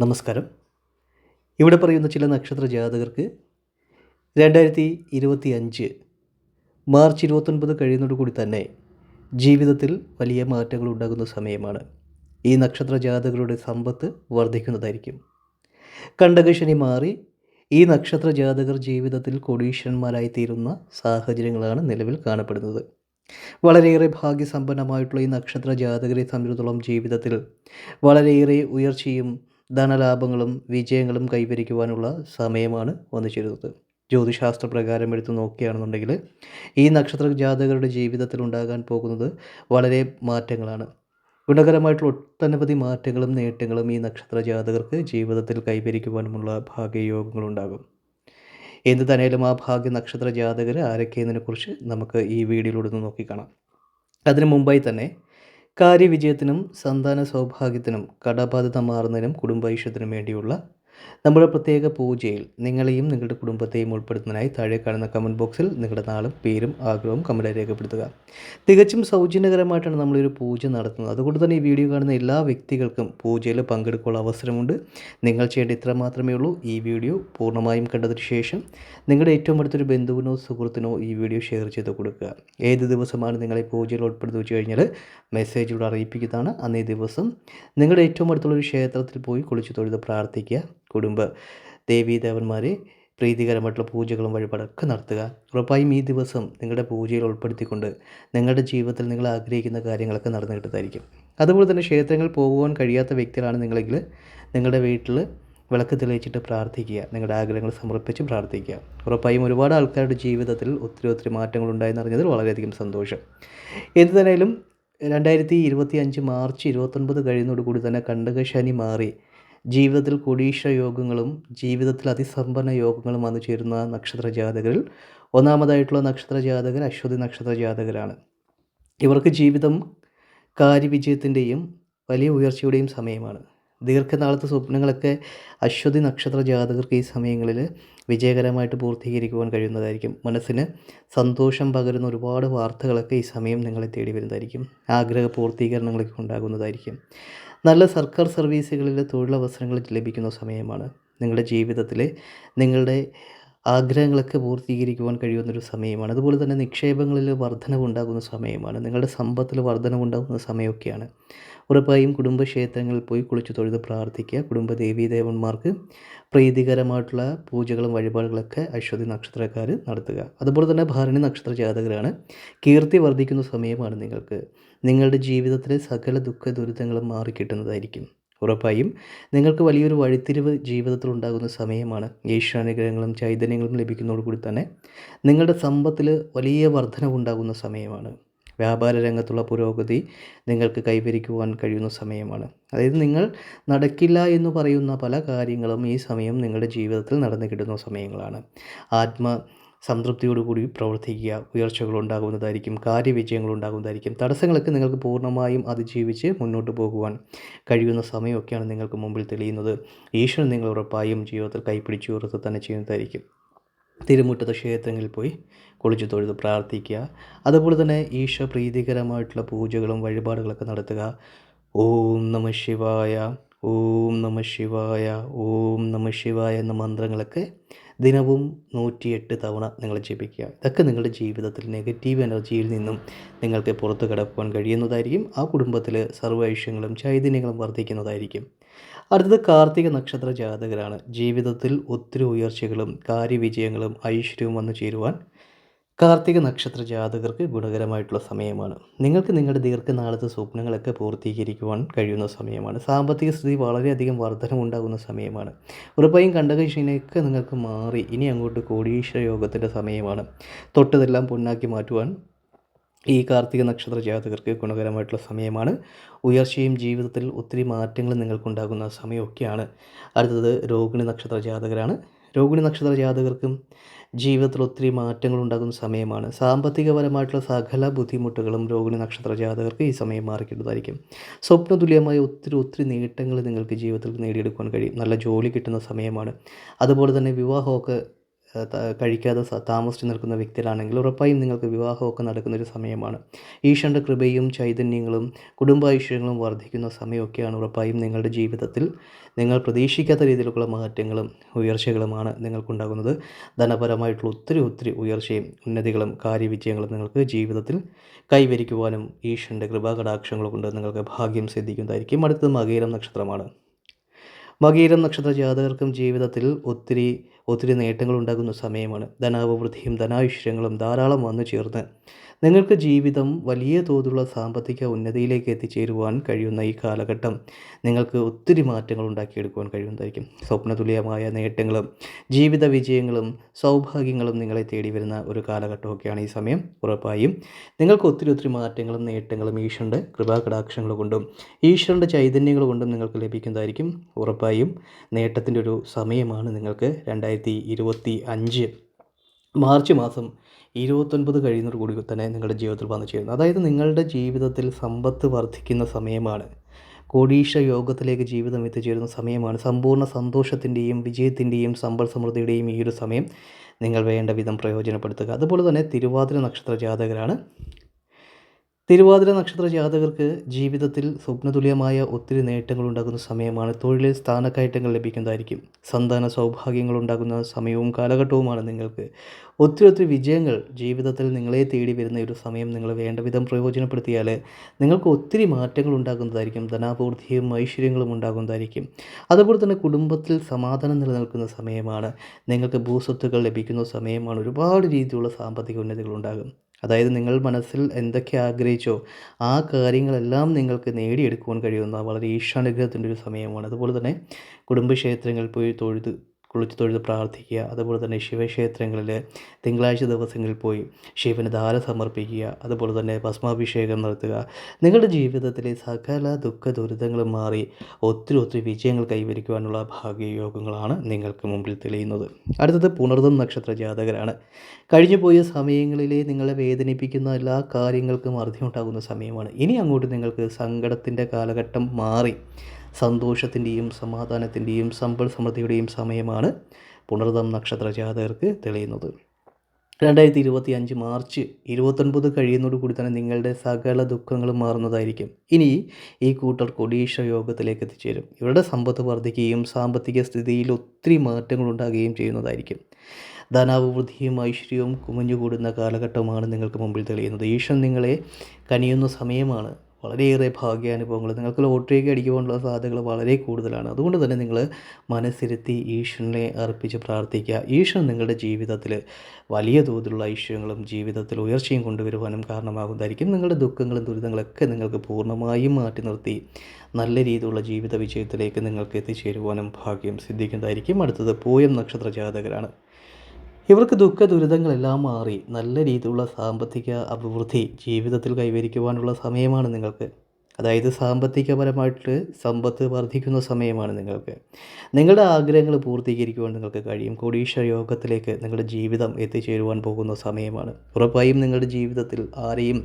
നമസ്കാരം. ഇവിടെ പറയുന്ന ചില നക്ഷത്ര ജാതകർക്ക് 2025 മാർച്ച് 29 കഴിയുന്നതോടുകൂടി തന്നെ ജീവിതത്തിൽ വലിയ മാറ്റങ്ങൾ ഉണ്ടാകുന്ന സമയമാണ്. ഈ നക്ഷത്ര ജാതകരുടെ സമ്പത്ത് വർദ്ധിക്കുന്നതായിരിക്കും. കണ്ടകശനി മാറി ഈ നക്ഷത്ര ജാതകർ ജീവിതത്തിൽ കോടീശ്വരന്മാരായി തീരുന്ന സാഹചര്യങ്ങളാണ് നിലവിൽ കാണപ്പെടുന്നത്. വളരെയേറെ ഭാഗ്യസമ്പന്നമായിട്ടുള്ള ഈ നക്ഷത്ര ജാതകരെ സംബന്ധിച്ചിടത്തോളം ജീവിതത്തിൽ വളരെയേറെ ഉയർച്ചയും ധനലാഭങ്ങളും വിജയങ്ങളും കൈവരിക്കുവാനുള്ള സമയമാണ് വന്നു ചേരുന്നത്. ജ്യോതിശാസ്ത്ര പ്രകാരം എടുത്തു നോക്കുകയാണെന്നുണ്ടെങ്കിൽ ഈ നക്ഷത്ര ജാതകരുടെ ജീവിതത്തിൽ ഉണ്ടാകാൻ പോകുന്നത് വളരെ മാറ്റങ്ങളാണ്. ഗുണകരമായിട്ടുള്ള ഒട്ടനവധി മാറ്റങ്ങളും നേട്ടങ്ങളും ഈ നക്ഷത്ര ജാതകർക്ക് ജീവിതത്തിൽ കൈവരിക്കുവാനുമുള്ള ഭാഗ്യയോഗങ്ങളുണ്ടാകും. എന്ത് തന്നെയാലും ആ ഭാഗ്യ നക്ഷത്ര ജാതകർ ആരൊക്കെയെന്നതിനെക്കുറിച്ച് നമുക്ക് ഈ വീഡിയോയിലൂടെ ഒന്ന് നോക്കിക്കാണാം. അതിനു മുമ്പായി തന്നെ കാര്യവിജയത്തിനും സന്താന സൗഭാഗ്യത്തിനും കടബാധ്യത മാറുന്നതിനും കുടുംബൈശ്വര്യത്തിനും വേണ്ടിയുള്ള നമ്മുടെ പ്രത്യേക പൂജയിൽ നിങ്ങളെയും നിങ്ങളുടെ കുടുംബത്തെയും ഉൾപ്പെടുത്തുന്നതിനായി താഴെ കാണുന്ന കമൻറ്റ് ബോക്സിൽ നിങ്ങളുടെ നാളും പേരും ആഗ്രഹവും കമൻറ്റായി രേഖപ്പെടുത്തുക. തികച്ചും സൗജന്യകരമായിട്ടാണ് നമ്മളൊരു പൂജ നടത്തുന്നത്. അതുകൊണ്ട് തന്നെ ഈ വീഡിയോ കാണുന്ന എല്ലാ വ്യക്തികൾക്കും പൂജയിൽ പങ്കെടുക്കാനുള്ള അവസരമുണ്ട്. നിങ്ങൾ ചെയ്യേണ്ട ഇത്ര മാത്രമേ ഉള്ളൂ. ഈ വീഡിയോ പൂർണ്ണമായും കണ്ടതിന് ശേഷം നിങ്ങളുടെ ഏറ്റവും അടുത്തൊരു ബന്ധുവിനോ സുഹൃത്തിനോ ഈ വീഡിയോ ഷെയർ ചെയ്ത് കൊടുക്കുക. ഏത് ദിവസമാണ് നിങ്ങളെ പൂജയിൽ ഉൾപ്പെടുത്തി വെച്ച് കഴിഞ്ഞാൽ മെസ്സേജിലൂടെ അറിയിപ്പിക്കുന്നതാണ്. അന്നേ ദിവസം നിങ്ങളുടെ ഏറ്റവും അടുത്തുള്ളൊരു ക്ഷേത്രത്തിൽ പോയി കുളിച്ച് തൊഴുത് പ്രാർത്ഥിക്കുക. കുടുംബ ദേവീദേവന്മാരെ പ്രീതികരമായിട്ടുള്ള പൂജകളും വഴിപാടൊക്കെ നടത്തുക. ഉറപ്പായും ഈ ദിവസം നിങ്ങളുടെ പൂജയിൽ ഉൾപ്പെടുത്തിക്കൊണ്ട് നിങ്ങളുടെ ജീവിതത്തിൽ നിങ്ങൾ ആഗ്രഹിക്കുന്ന കാര്യങ്ങളൊക്കെ നടന്നു കിട്ടുന്നതായിരിക്കും. അതുപോലെ തന്നെ ക്ഷേത്രങ്ങളിൽ പോകുവാൻ കഴിയാത്ത വ്യക്തികളാണ് നിങ്ങളെങ്കിൽ നിങ്ങളുടെ വീട്ടിൽ വിളക്ക് തെളിയിച്ചിട്ട് പ്രാർത്ഥിക്കുക. നിങ്ങളുടെ ആഗ്രഹങ്ങൾ സമർപ്പിച്ച് പ്രാർത്ഥിക്കുക. ഉറപ്പായും ഒരുപാട് ആൾക്കാരുടെ ജീവിതത്തിൽ ഒത്തിരി മാറ്റങ്ങൾ ഉണ്ടായെന്നറിഞ്ഞതിൽ വളരെയധികം സന്തോഷം. എന്തു തന്നെയാലും 2025 മാർച്ച് 29 കഴിയുന്നതോടുകൂടി തന്നെ കണ്ടകശനി മാറി ജീവിതത്തിൽ കോടീശ്വര യോഗങ്ങളും ജീവിതത്തിൽ അതിസമ്പന്ന യോഗങ്ങളും വന്നു ചേരുന്ന നക്ഷത്ര ജാതകരിൽ ഒന്നാമതായിട്ടുള്ള നക്ഷത്ര ജാതകർ അശ്വതി നക്ഷത്ര ജാതകരാണ്. ഇവർക്ക് ജീവിതം കാര്യവിജയത്തിൻ്റെയും വലിയ ഉയർച്ചയുടെയും സമയമാണ്. ദീർഘനാളത്തെ സ്വപ്നങ്ങളൊക്കെ അശ്വതി നക്ഷത്ര ജാതകർക്ക് ഈ സമയങ്ങളിൽ വിജയകരമായിട്ട് പൂർത്തീകരിക്കുവാൻ കഴിയുന്നതായിരിക്കും. മനസ്സിന് സന്തോഷം പകരുന്ന ഒരുപാട് വാർത്തകളൊക്കെ ഈ സമയം നിങ്ങളെ തേടി വരുന്നതായിരിക്കും. ആഗ്രഹ പൂർത്തീകരണങ്ങളൊക്കെ ഉണ്ടാകുന്നതായിരിക്കും. നല്ല സർക്കാർ സർവീസുകളിൽ തൊഴിലവസരങ്ങൾ ലഭിക്കുന്ന സമയമാണ്. നിങ്ങളുടെ ജീവിതത്തിലെ നിങ്ങളുടെ ആഗ്രഹങ്ങളൊക്കെ പൂർത്തീകരിക്കുവാൻ കഴിയുന്നൊരു സമയമാണ്. അതുപോലെ തന്നെ നിക്ഷേപങ്ങളിൽ വർധനവുണ്ടാകുന്ന സമയമാണ്. നിങ്ങളുടെ സമ്പത്തിൽ വർധനവുണ്ടാകുന്ന സമയമൊക്കെയാണ്. ഉറപ്പായും കുടുംബക്ഷേത്രങ്ങളിൽ പോയി കുളിച്ച് തൊഴുത് പ്രാർത്ഥിക്കുക. കുടുംബ ദേവീദേവന്മാർക്ക് പ്രീതികരമായിട്ടുള്ള പൂജകളും വഴിപാടുകളൊക്കെ അശ്വതി നക്ഷത്രക്കാർ നടത്തുക. അതുപോലെ തന്നെ ഭരണി നക്ഷത്ര ജാതകരാണ്. കീർത്തി വർദ്ധിക്കുന്ന സമയമാണ് നിങ്ങൾക്ക്. നിങ്ങളുടെ ജീവിതത്തിലെ സകല ദുഃഖ ദുരിതങ്ങളും മാറിക്കിട്ടുന്നതായിരിക്കും. ഉറപ്പായും നിങ്ങൾക്ക് വലിയൊരു വഴിത്തിരിവ് ജീവിതത്തിൽ ഉണ്ടാകുന്ന സമയമാണ്. ഈശ്വരാനുഗ്രഹങ്ങളും ചൈതന്യങ്ങളും ലഭിക്കുന്നതോടുകൂടി തന്നെ നിങ്ങളുടെ സമ്പത്തിൽ വലിയ വർധനവുണ്ടാകുന്ന സമയമാണ്. വ്യാപാര രംഗത്തുള്ള പുരോഗതി നിങ്ങൾക്ക് കൈവരിക്കുവാൻ കഴിയുന്ന സമയമാണ്. അതായത് നിങ്ങൾ നടക്കില്ല എന്ന് പറയുന്ന പല കാര്യങ്ങളും ഈ സമയം നിങ്ങളുടെ ജീവിതത്തിൽ നടന്നു കിട്ടുന്ന സമയങ്ങളാണ്. സംതൃപ്തിയോടുകൂടി പ്രവർത്തിക്കുക. ഉയർച്ചകൾ ഉണ്ടാകുന്നതായിരിക്കും. കാര്യവിജയങ്ങൾ ഉണ്ടാകുന്നതായിരിക്കും. തടസ്സങ്ങളൊക്കെ നിങ്ങൾക്ക് പൂർണ്ണമായും അതിജീവിച്ച് മുന്നോട്ട് പോകുവാൻ കഴിയുന്ന സമയമൊക്കെയാണ് നിങ്ങൾക്ക് മുമ്പിൽ തെളിയുന്നത്. ഈശ്വരൻ നിങ്ങൾ ഉറപ്പായും ജീവിതത്തിൽ കൈപ്പിടിച്ച് ഉയർത്തുക തന്നെ ചെയ്യുന്നതായിരിക്കും. തിരുമുറ്റത്തെ ക്ഷേത്രങ്ങളിൽ പോയി കുളിച്ച് തൊഴുത് പ്രാർത്ഥിക്കുക. അതുപോലെ തന്നെ ഈശ്വര പ്രീതികരമായിട്ടുള്ള പൂജകളും വഴിപാടുകളൊക്കെ നടത്തുക. ഓം നമഃ ശിവായ, ഓം നമഃ ശിവായ, ഓം നമഃ ശിവായ എന്ന മന്ത്രങ്ങളൊക്കെ ദിനവും 108 തവണ നിങ്ങൾ ജപിക്കുക. ഇതൊക്കെ നിങ്ങളുടെ ജീവിതത്തിൽ നെഗറ്റീവ് എനർജിയിൽ നിന്നും നിങ്ങൾക്ക് പുറത്തു കടക്കുവാൻ കഴിയുന്നതായിരിക്കും. ആ കുടുംബത്തിൽ സർവ്വ ഐശ്വര്യങ്ങളും ചൈതന്യങ്ങളും വർദ്ധിക്കുന്നതായിരിക്കും. അടുത്തത് കാർത്തിക നക്ഷത്ര ജാതകരാണ്. ജീവിതത്തിൽ ഒത്തിരി ഉയർച്ചകളും കാര്യവിജയങ്ങളും ഐശ്വര്യവും വന്നു ചേരുവാൻ കാർത്തിക നക്ഷത്ര ജാതകർക്ക് ഗുണകരമായിട്ടുള്ള സമയമാണ്. നിങ്ങൾക്ക് നിങ്ങളുടെ ദീർഘനാളത്തെ സ്വപ്നങ്ങളൊക്കെ പൂർത്തീകരിക്കുവാൻ കഴിയുന്ന സമയമാണ്. സാമ്പത്തിക സ്ഥിതി വളരെയധികം വർധനമുണ്ടാകുന്ന സമയമാണ്. ഉറപ്പായും കണ്ടകശനിയൊക്കെ നിങ്ങൾക്ക് മാറി ഇനി അങ്ങോട്ട് കോടീശ്വര യോഗത്തിൻ്റെ സമയമാണ്. തൊട്ടതെല്ലാം പൊന്നാക്കി മാറ്റുവാൻ ഈ കാർത്തിക നക്ഷത്ര ജാതകർക്ക് ഗുണകരമായിട്ടുള്ള സമയമാണ്. ഉയർച്ചയും ജീവിതത്തിൽ ഒത്തിരി മാറ്റങ്ങൾ നിങ്ങൾക്കുണ്ടാകുന്ന സമയമൊക്കെയാണ്. അടുത്തത് രോഹിണി നക്ഷത്ര ജാതകരാണ്. രോഹിണി നക്ഷത്ര ജാതകർക്കും ജീവിതത്തിൽ ഒത്തിരി മാറ്റങ്ങൾ ഉണ്ടാകുന്ന സമയമാണ്. സാമ്പത്തികപരമായിട്ടുള്ള സകല ബുദ്ധിമുട്ടുകളും രോഹിണി നക്ഷത്ര ജാതകർക്ക് ഈ സമയം മാറിക്കിട്ടുന്നതായിരിക്കും. സ്വപ്നതുല്യമായ ഒത്തിരി നേട്ടങ്ങൾ നിങ്ങൾക്ക് ജീവിതത്തിൽ നേടിയെടുക്കാൻ കഴിയും. നല്ല ജോലി കിട്ടുന്ന സമയമാണ്. അതുപോലെ തന്നെ വിവാഹമൊക്കെ കഴിക്കാതെ താമസിച്ച് നിൽക്കുന്ന വ്യക്തികളാണെങ്കിൽ ഉറപ്പായും നിങ്ങൾക്ക് വിവാഹമൊക്കെ നടക്കുന്നൊരു സമയമാണ്. ഈശ്വരൻ്റെ കൃപയും ചൈതന്യങ്ങളും കുടുംബൈശ്വര്യങ്ങളും വർദ്ധിക്കുന്ന സമയമൊക്കെയാണ്. ഉറപ്പായും നിങ്ങളുടെ ജീവിതത്തിൽ നിങ്ങൾ പ്രതീക്ഷിക്കാത്ത രീതിയിലുള്ള മാറ്റങ്ങളും ഉയർച്ചകളുമാണ് നിങ്ങൾക്കുണ്ടാകുന്നത്. ധനപരമായിട്ടുള്ള ഒത്തിരി ഉയർച്ചയും ഉന്നതികളും കാര്യവിജയങ്ങളും നിങ്ങൾക്ക് ജീവിതത്തിൽ കൈവരിക്കുവാനും ഈശ്വരൻ്റെ കൃപാകടാക്ഷങ്ങൾ കൊണ്ട് നിങ്ങൾക്ക് ഭാഗ്യം സിദ്ധിക്കുന്നതായിരിക്കും. അടുത്തത് മകയിരം നക്ഷത്രമാണ്. മകയിരം നക്ഷത്ര ജാതകർക്കും ജീവിതത്തിൽ ഒത്തിരി നേട്ടങ്ങൾ ഉണ്ടാകുന്ന സമയമാണ്. ധനാഭിവൃദ്ധിയും ധനാഐശ്വര്യങ്ങളും ധാരാളം വന്നു ചേർന്ന് നിങ്ങൾക്ക് ജീവിതം വലിയ തോതിലുള്ള സാമ്പത്തിക ഉന്നതിയിലേക്ക് എത്തിച്ചേരുവാൻ കഴിയുന്ന ഈ കാലഘട്ടം നിങ്ങൾക്ക് ഒത്തിരി മാറ്റങ്ങൾ ഉണ്ടാക്കിയെടുക്കുവാൻ കഴിയുന്നതായിരിക്കും. സ്വപ്നതുല്യമായ നേട്ടങ്ങളും ജീവിത വിജയങ്ങളും സൗഭാഗ്യങ്ങളും നിങ്ങളെ തേടി വരുന്ന ഒരു കാലഘട്ടമൊക്കെയാണ് ഈ സമയം. ഉറപ്പായും നിങ്ങൾക്ക് ഒത്തിരി മാറ്റങ്ങളും നേട്ടങ്ങളും ഈശ്വരൻ്റെ കൃപാകടാക്ഷങ്ങൾ കൊണ്ടും ഈശ്വരൻ്റെ ചൈതന്യങ്ങൾ കൊണ്ടും നിങ്ങൾക്ക് ലഭിക്കുന്നതായിരിക്കും. ഉറപ്പായും നേട്ടത്തിൻ്റെ ഒരു സമയമാണ് നിങ്ങൾക്ക് 2025 മാർച്ച് മാസം 29 കഴിയുന്നതോടു കൂടി തന്നെ നിങ്ങളുടെ ജീവിതത്തിൽ വന്നു ചേരുന്നത്. അതായത് നിങ്ങളുടെ ജീവിതത്തിൽ സമ്പത്ത് വർദ്ധിക്കുന്ന സമയമാണ്. കോടീശ യോഗത്തിലേക്ക് ജീവിതം എത്തിച്ചേരുന്ന സമയമാണ്. സമ്പൂർണ്ണ സന്തോഷത്തിൻ്റെയും വിജയത്തിൻ്റെയും സമ്പൽ സമൃദ്ധിയുടെയും ഈ ഒരു സമയം നിങ്ങൾ വേണ്ട വിധം പ്രയോജനപ്പെടുത്തുക. അതുപോലെ തന്നെ തിരുവാതിര നക്ഷത്ര ജാതകരാണ്. തിരുവാതിര നക്ഷത്ര ജാതകർക്ക് ജീവിതത്തിൽ സ്വപ്നതുല്യമായ ഒത്തിരി നേട്ടങ്ങൾ ഉണ്ടാകുന്ന സമയമാണ്. തൊഴിലിൽ സ്ഥാനക്കയറ്റങ്ങൾ ലഭിക്കുന്നതായിരിക്കും. സന്താന സൗഭാഗ്യങ്ങൾ ഉണ്ടാകുന്ന സമയവും കാലഘട്ടവുമാണ് നിങ്ങൾക്ക്. ഒത്തിരി വിജയങ്ങൾ ജീവിതത്തിൽ നിങ്ങളെ തേടി വരുന്ന ഒരു സമയം നിങ്ങൾ വേണ്ട വിധം പ്രയോജനപ്പെടുത്തിയാൽ നിങ്ങൾക്ക് ഒത്തിരി മാറ്റങ്ങൾ ഉണ്ടാകുന്നതായിരിക്കും. ധനാഭിവൃദ്ധിയും ഐശ്വര്യങ്ങളും ഉണ്ടാകുന്നതായിരിക്കും. അതുപോലെ തന്നെ കുടുംബത്തിൽ സമാധാനം നിലനിൽക്കുന്ന സമയമാണ്. നിങ്ങൾക്ക് ഭൂസ്വത്തുക്കൾ ലഭിക്കുന്ന സമയമാണ്. ഒരുപാട് രീതിയിലുള്ള സാമ്പത്തിക ഉന്നതികൾ ഉണ്ടാകും. അതായത് നിങ്ങൾ മനസ്സിൽ എന്തൊക്കെ ആഗ്രഹിച്ചോ ആ കാര്യങ്ങളെല്ലാം നിങ്ങൾക്ക് നേടിയെടുക്കുവാൻ കഴിയുന്ന വളരെ ഈശ്വരാനുഗ്രഹത്തിൻ്റെ ഒരു സമയമാണ്. അതുപോലെ തന്നെ കുടുംബക്ഷേത്രങ്ങളിൽ പോയി കുളിച്ച് തൊഴുത് പ്രാർത്ഥിക്കുക. അതുപോലെ തന്നെ ശിവക്ഷേത്രങ്ങളിൽ തിങ്കളാഴ്ച ദിവസങ്ങളിൽ പോയി ശിവന് ധാര സമർപ്പിക്കുക. അതുപോലെ തന്നെ ഭസ്മാഭിഷേകം നടത്തുക. നിങ്ങളുടെ ജീവിതത്തിലെ സകല ദുഃഖ ദുരിതങ്ങളും മാറി ഒത്തിരി വിജയങ്ങൾ കൈവരിക്കുവാനുള്ള ഭാഗ്യയോഗങ്ങളാണ് നിങ്ങൾക്ക് മുമ്പിൽ തെളിയുന്നത്. അടുത്തത് പുണർതം നക്ഷത്ര ജാതകരാണ്. കഴിഞ്ഞുപോയ സമയങ്ങളിലെ നിങ്ങളെ വേദനിപ്പിക്കുന്ന എല്ലാ കാര്യങ്ങൾക്കും അറുതിയുണ്ടാകുന്ന സമയമാണ്. ഇനി അങ്ങോട്ട് നിങ്ങൾക്ക് സങ്കടത്തിൻ്റെ കാലഘട്ടം മാറി സന്തോഷത്തിൻ്റെയും സമാധാനത്തിൻ്റെയും സമ്പൽ സമൃദ്ധിയുടെയും സമയമാണ് പുണർതം നക്ഷത്ര ജാതകർക്ക് തെളിയുന്നത്. 2025 മാർച്ച് 29 കഴിയുന്നതോടുകൂടി തന്നെ നിങ്ങളുടെ സകല ദുഃഖങ്ങളും മാറുന്നതായിരിക്കും. ഇനി ഈ കൂട്ടർ കൊടീശ യോഗത്തിലേക്ക് എത്തിച്ചേരും. ഇവരുടെ സമ്പത്ത് വർദ്ധിക്കുകയും സാമ്പത്തിക സ്ഥിതിയിൽ ഒത്തിരി മാറ്റങ്ങൾ ഉണ്ടാകുകയും ചെയ്യുന്നതായിരിക്കും. ധനാഭിവൃദ്ധിയും ഐശ്വര്യവും കുമിഞ്ഞുകൂടുന്ന കാലഘട്ടമാണ് നിങ്ങൾക്ക് മുമ്പിൽ തെളിയുന്നത്. ഈശ്വരൻ നിങ്ങളെ കനിയുന്ന സമയമാണ്. വളരെയേറെ ഭാഗ്യാനുഭവങ്ങൾ നിങ്ങൾക്ക് ലോട്ടറിയൊക്കെ അടിക്കുവാനുള്ള സാധ്യതകൾ വളരെ കൂടുതലാണ്. അതുകൊണ്ട് തന്നെ നിങ്ങൾ മനസ്സിരുത്തി ഈശ്വരനെ അർപ്പിച്ച് പ്രാർത്ഥിക്കുക. ഈശ്വരൻ നിങ്ങളുടെ ജീവിതത്തിൽ വലിയ തോതിലുള്ള ഐശ്വര്യങ്ങളും ജീവിതത്തിൽ ഉയർച്ചയും കൊണ്ടുവരുവാനും കാരണമാകുന്നതായിരിക്കും. നിങ്ങളുടെ ദുഃഖങ്ങളും ദുരിതങ്ങളൊക്കെ നിങ്ങൾക്ക് പൂർണ്ണമായും മാറ്റി നിർത്തി നല്ല രീതിയിലുള്ള ജീവിത വിജയത്തിലേക്ക് നിങ്ങൾക്ക് എത്തിച്ചേരുവാനും ഭാഗ്യം സിദ്ധിക്കുന്നതായിരിക്കും. അടുത്തത് പൂയം നക്ഷത്ര ജാതകരാണ്. ഇവർക്ക് ദുഃഖ ദുരിതങ്ങളെല്ലാം മാറി നല്ല രീതിയിലുള്ള സാമ്പത്തിക അഭിവൃദ്ധി ജീവിതത്തിൽ കൈവരിക്കുവാനുള്ള സമയമാണ് നിങ്ങൾക്ക്. അതായത് സാമ്പത്തികപരമായിട്ട് സമ്പത്ത് വർദ്ധിക്കുന്ന സമയമാണ് നിങ്ങൾക്ക്. നിങ്ങളുടെ ആഗ്രഹങ്ങൾ പൂർത്തീകരിക്കുവാൻ നിങ്ങൾക്ക് കഴിയും. കോടീശ്വര യോഗത്തിലേക്ക് നിങ്ങളുടെ ജീവിതം എത്തിച്ചേരുവാൻ പോകുന്ന സമയമാണ്. ഉറപ്പായും നിങ്ങളുടെ ജീവിതത്തിൽ ആരെയും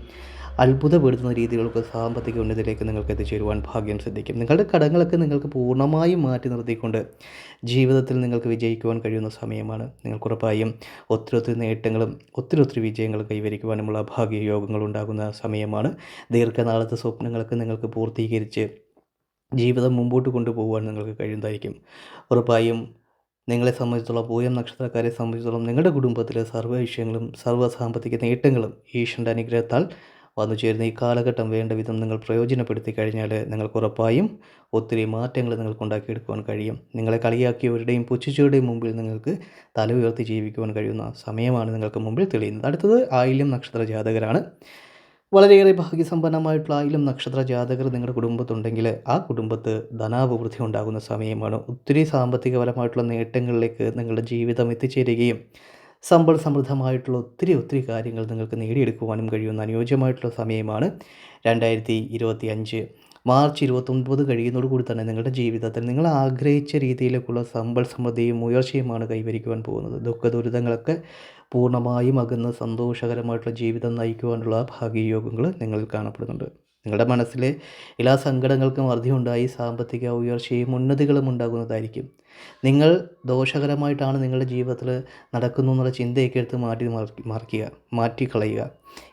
അത്ഭുതപ്പെടുത്തുന്ന രീതിയിലുള്ള സാമ്പത്തിക ഉന്നതിയിലേക്ക് നിങ്ങൾക്ക് എത്തിച്ചേരുവാൻ ഭാഗ്യം സിദ്ധിക്കും. നിങ്ങളുടെ കടങ്ങളൊക്കെ നിങ്ങൾക്ക് പൂർണ്ണമായും മാറ്റി നിർത്തിക്കൊണ്ട് ജീവിതത്തിൽ നിങ്ങൾക്ക് വിജയിക്കുവാൻ കഴിയുന്ന സമയമാണ്. നിങ്ങൾക്കുറപ്പായും ഒത്തിരി നേട്ടങ്ങളും ഒത്തിരി വിജയങ്ങളും കൈവരിക്കുവാനുമുള്ള ഭാഗ്യയോഗങ്ങൾ ഉണ്ടാകുന്ന സമയമാണ്. ദീർഘനാളത്തെ സ്വപ്നങ്ങളൊക്കെ നിങ്ങൾക്ക് പൂർത്തീകരിച്ച് ജീവിതം മുമ്പോട്ട് കൊണ്ടുപോകുവാൻ നിങ്ങൾക്ക് കഴിയുന്നതായിരിക്കും. ഉറപ്പായും നിങ്ങളെ സംബന്ധിച്ചിടത്തോളം പൂയം നക്ഷത്രക്കാരെ സംബന്ധിച്ചിടത്തോളം നിങ്ങളുടെ കുടുംബത്തിലെ സർവ്വ വിഷയങ്ങളും സർവ്വ സാമ്പത്തിക നേട്ടങ്ങളും ഈശ്വരൻ്റെ അനുഗ്രഹത്താൽ വന്നു ചേരുന്ന ഈ കാലഘട്ടം വേണ്ട വിധം നിങ്ങൾ പ്രയോജനപ്പെടുത്തി കഴിഞ്ഞാൽ നിങ്ങൾക്കുറപ്പായും ഒത്തിരി മാറ്റങ്ങൾ നിങ്ങൾക്ക് ഉണ്ടാക്കിയെടുക്കുവാൻ കഴിയും. നിങ്ങളെ കളിയാക്കിയവരുടെയും പുച്ഛിച്ചവരുടെയും മുമ്പിൽ നിങ്ങൾക്ക് തല ഉയർത്തി ജീവിക്കുവാൻ കഴിയുന്ന സമയമാണ് നിങ്ങൾക്ക് മുമ്പിൽ തെളിയുന്നത്. അടുത്തത് ആയില്യം നക്ഷത്ര ജാതകരാണ്. വളരെയേറെ ഭാഗ്യസമ്പന്നമായിട്ടുള്ള ആയില്യം നക്ഷത്ര ജാതകർ നിങ്ങളുടെ കുടുംബത്തുണ്ടെങ്കിൽ ആ കുടുംബത്ത് ധനാഭിവൃദ്ധി ഉണ്ടാകുന്ന സമയമാണ്. ഒത്തിരി സാമ്പത്തികപരമായിട്ടുള്ള നേട്ടങ്ങളിലേക്ക് നിങ്ങളുടെ ജീവിതം എത്തിച്ചേരുകയും സമ്പൽ സമൃദ്ധമായിട്ടുള്ള ഒത്തിരി കാര്യങ്ങൾ നിങ്ങൾക്ക് നേടിയെടുക്കുവാനും കഴിയുന്ന അനുയോജ്യമായിട്ടുള്ള സമയമാണ് 2025 മാർച്ച് 29 കഴിയുന്നതോടുകൂടി തന്നെ നിങ്ങളുടെ ജീവിതത്തിൽ നിങ്ങൾ ആഗ്രഹിച്ച രീതിയിലേക്കുള്ള സമ്പൽ സമൃദ്ധിയും ഉയർച്ചയുമാണ് കൈവരിക്കുവാൻ പോകുന്നത്. ദുഃഖ ദുരിതങ്ങളൊക്കെ പൂർണ്ണമായും അകന്ന് സന്തോഷകരമായിട്ടുള്ള ജീവിതം നയിക്കുവാനുള്ള ഭാഗ്യയോഗങ്ങൾ നിങ്ങളിൽ കാണപ്പെടുന്നുണ്ട്. നിങ്ങളുടെ മനസ്സിലെ എല്ലാ സങ്കടങ്ങൾക്കും അറുതിയുണ്ടായി സാമ്പത്തിക ഉയർച്ചയും ഉന്നതികളും ഉണ്ടാകുന്നതായിരിക്കും. നിങ്ങൾ ദോഷകരമായിട്ടാണ് നിങ്ങളുടെ ജീവിതത്തിൽ നടക്കുന്നു എന്നുള്ള ചിന്തയൊക്കെ എടുത്ത് മാറ്റിക്കളയുക.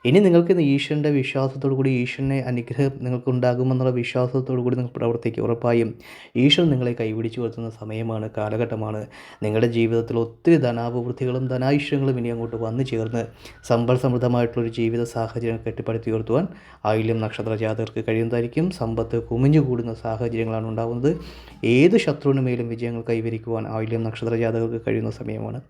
ഇനി നിങ്ങൾക്ക് ഈശ്വരൻ്റെ വിശ്വാസത്തോടു കൂടി ഈശ്വരനെ അനുഗ്രഹം നിങ്ങൾക്കുണ്ടാകുമെന്നുള്ള വിശ്വാസത്തോടു കൂടി നിങ്ങൾ പ്രവർത്തിക്കുക. ഉറപ്പായും ഈശ്വരൻ നിങ്ങളെ കൈപിടിച്ചു കൊടുത്തുന്ന സമയമാണ്, കാലഘട്ടമാണ്. നിങ്ങളുടെ ജീവിതത്തിൽ ഒത്തിരി ധനാഭിവൃദ്ധികളും ധനാഐശ്വര്യങ്ങളും ഇനി അങ്ങോട്ട് വന്നു ചേർന്ന് സമ്പൽ സമൃദ്ധമായിട്ടുള്ളൊരു ജീവിത സാഹചര്യം കെട്ടിപ്പടുത്തി ഉയർത്തുവാൻ ആയില്യം നക്ഷത്ര ജാതകർക്ക് കഴിയുന്നതായിരിക്കും. സമ്പത്ത് കുമിഞ്ഞുകൂടുന്ന സാഹചര്യങ്ങളാണ് ഉണ്ടാകുന്നത്. ഏത് ശത്രുവിന് മേലും വിജയങ്ങൾ കൈവരിക്കുവാൻ ആയില്യം നക്ഷത്ര ജാതകർക്ക് കഴിയുന്ന സമയമാണ്.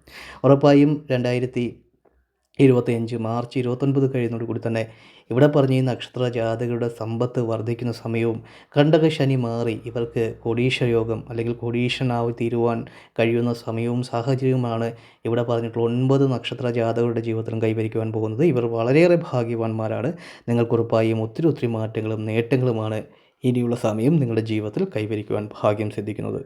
ഉറപ്പായും 2025 മാർച്ച് 29 കഴിയുന്നതോടുകൂടി തന്നെ ഇവിടെ പറഞ്ഞ ഈ നക്ഷത്ര ജാതകരുടെ സമ്പത്ത് വർദ്ധിക്കുന്ന സമയവും കണ്ടക ശനി മാറി ഇവർക്ക് കോടീശ്വര യോഗം അല്ലെങ്കിൽ കോടീശ്വരനായി തീരുവാൻ കഴിയുന്ന സമയവും സാഹചര്യവുമാണ് ഇവിടെ പറഞ്ഞിട്ടുള്ള 9 നക്ഷത്ര ജാതകരുടെ ജീവിതത്തിലും കൈവരിക്കുവാൻ പോകുന്നത്. ഇവർ വളരെയേറെ ഭാഗ്യവാന്മാരാണ്. നിങ്ങൾക്കുറപ്പായും ഒത്തിരി മാറ്റങ്ങളും നേട്ടങ്ങളുമാണ് ഇനിയുള്ള സമയം നിങ്ങളുടെ ജീവിതത്തിൽ കൈവരിക്കുവാൻ ഭാഗ്യം സിദ്ധിക്കുന്നത്.